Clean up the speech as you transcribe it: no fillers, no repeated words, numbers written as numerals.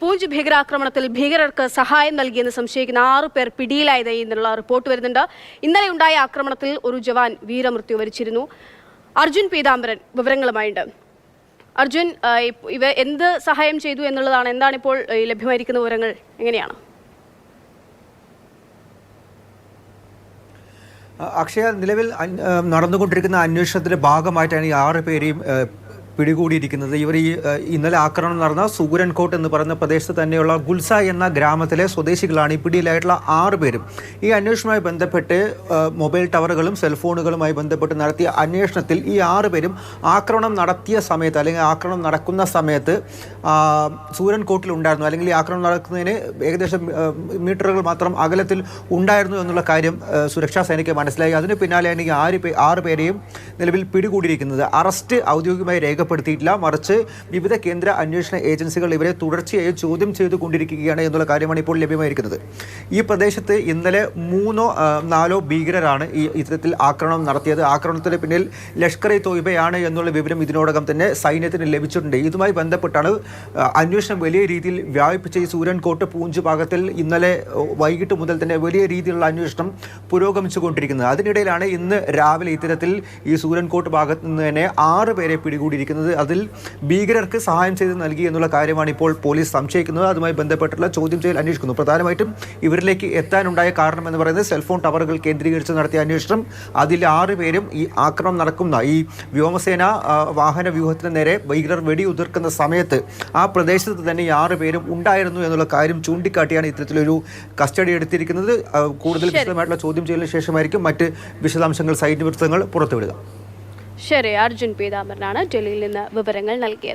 പൂഞ്ച് ഭീകരാക്രമണത്തിൽ ഭീകരർക്ക് സഹായം നൽകിയെന്ന് സംശയിക്കുന്ന 6 പേർ പിടിയിലായതായി എന്നുള്ള റിപ്പോർട്ട് വരുന്നുണ്ട്. ഇന്നലെ ഉണ്ടായ ആക്രമണത്തിൽ ഒരു ജവാൻ വീരമൃത്യു വരിച്ചിരുന്നു. അർജുൻ പീതാംബരൻ വിവരങ്ങളുമായുണ്ട്. അർജുൻ, ഇവ എന്ത് സഹായം ചെയ്തു എന്നുള്ളതാണ്. എന്താണ് ഇപ്പോൾ ലഭ്യമായിരിക്കുന്ന വിവരങ്ങൾ? എങ്ങനെയാണ്? അക്ഷയ, നിലവിൽ നടന്നുകൊണ്ടിരിക്കുന്ന അന്വേഷണത്തിന്റെ ഭാഗമായിട്ടാണ് ഈ 6 പേരെയും പിടികൂടിയിരിക്കുന്നത്. ഇവർ ഇന്നലെ ആക്രമണം നടന്ന സൂരൻകോട്ട് എന്ന് പറയുന്ന പ്രദേശത്ത് തന്നെയുള്ള ഗുൽസ എന്ന ഗ്രാമത്തിലെ സ്വദേശികളാണ് ഈ പിടിയിലായിട്ടുള്ള 6 പേരും. ഈ അന്വേഷണവുമായി ബന്ധപ്പെട്ട് മൊബൈൽ ടവറുകളും സെൽഫോണുകളുമായി ബന്ധപ്പെട്ട് നടത്തിയ അന്വേഷണത്തിൽ ഈ 6 പേരും ആക്രമണം നടത്തിയ സമയത്ത് അല്ലെങ്കിൽ ആക്രമണം നടക്കുന്ന സമയത്ത് സൂരൻകോട്ടിൽ ഉണ്ടായിരുന്നു, അല്ലെങ്കിൽ ഈ ആക്രമണം നടക്കുന്നതിന് ഏകദേശം മീറ്ററുകൾ മാത്രം അകലത്തിൽ ഉണ്ടായിരുന്നു എന്നുള്ള കാര്യം സുരക്ഷാ സേനയ്ക്ക് മനസ്സിലായി. അതിന് പിന്നാലെയാണ് ഈ 6 പേരെയും നിലവിൽ പിടികൂടിയിരിക്കുന്നത്. അറസ്റ്റ് ഔദ്യോഗികമായി രേഖപ്പെടുത്തിയിട്ടില്ല, മറിച്ച് വിവിധ കേന്ദ്ര അന്വേഷണ ഏജൻസികൾ ഇവരെ തുടർച്ചയായി ചോദ്യം ചെയ്തുകൊണ്ടിരിക്കുകയാണ് എന്നുള്ള കാര്യമാണ് ഇപ്പോൾ ലഭ്യമായിരിക്കുന്നത്. ഈ പ്രദേശത്ത് ഇന്നലെ 3-4 ഭീകരരാണ് ഇത്തരത്തിൽ ആക്രമണം നടത്തിയത്. ആക്രമണത്തിന് പിന്നിൽ ലഷ്കർ-ഇ തോയ്ബയാണ് എന്നുള്ള വിവരം ഇതിനോടകം തന്നെ സൈന്യത്തിന് ലഭിച്ചിട്ടുണ്ട്. ഇതുമായി ബന്ധപ്പെട്ടാണ് അന്വേഷണം വലിയ രീതിയിൽ വ്യാപിപ്പിച്ച ഈ സൂരൻകോട്ട് പൂഞ്ച് ഭാഗത്തിൽ ഇന്നലെ വൈകിട്ട് മുതൽ തന്നെ വലിയ രീതിയിലുള്ള അന്വേഷണം പുരോഗമിച്ചുകൊണ്ടിരിക്കുന്നത്. അതിനിടയിലാണ് ഇന്ന് രാവിലെ ഇത്തരത്തിൽ ഈ സൂരൻകോട്ട് ഭാഗത്ത് നിന്ന് തന്നെ 6 പേരെ പിടികൂടിയിരിക്കുന്നത്. അതിൽ ഭീകരർക്ക് സഹായം ചെയ്ത് നൽകി എന്നുള്ള കാര്യമാണ് ഇപ്പോൾ പോലീസ് സംശയിക്കുന്നത്. അതുമായി ബന്ധപ്പെട്ടുള്ള ചോദ്യം ചെയ്യൽ അന്വേഷിക്കുന്നു. പ്രധാനമായിട്ടും ഇവരിലേക്ക് എത്താനുണ്ടായ കാരണം എന്ന് പറയുന്നത് സെൽഫോൺ ടവറുകൾ കേന്ദ്രീകരിച്ച് നടത്തിയ അന്വേഷണം. അതിൽ 6 പേരും ഈ ആക്രമണം നടക്കുന്ന ഈ വ്യോമസേന വാഹന വ്യൂഹത്തിന് നേരെ ഭീകരർ വെടിയുതിർക്കുന്ന സമയത്ത് ആ പ്രദേശത്ത് തന്നെ ഈ 6 പേരും ഉണ്ടായിരുന്നു എന്നുള്ള കാര്യം ചൂണ്ടിക്കാട്ടിയാണ് ഇത്തരത്തിലൊരു കസ്റ്റഡി എടുത്തിരിക്കുന്നത്. കൂടുതൽ വിശദമായിട്ടുള്ള ചോദ്യം ചെയ്യലിന് ശേഷമായിരിക്കും മറ്റ് വിശദാംശങ്ങൾ സൈന്യ വൃത്തങ്ങൾ പുറത്തുവിടുക. ശരി, അർജുൻ പീതാംബരനാണ് ഡൽഹിയിൽ നിന്ന് വിവരങ്ങൾ നൽകിയത്.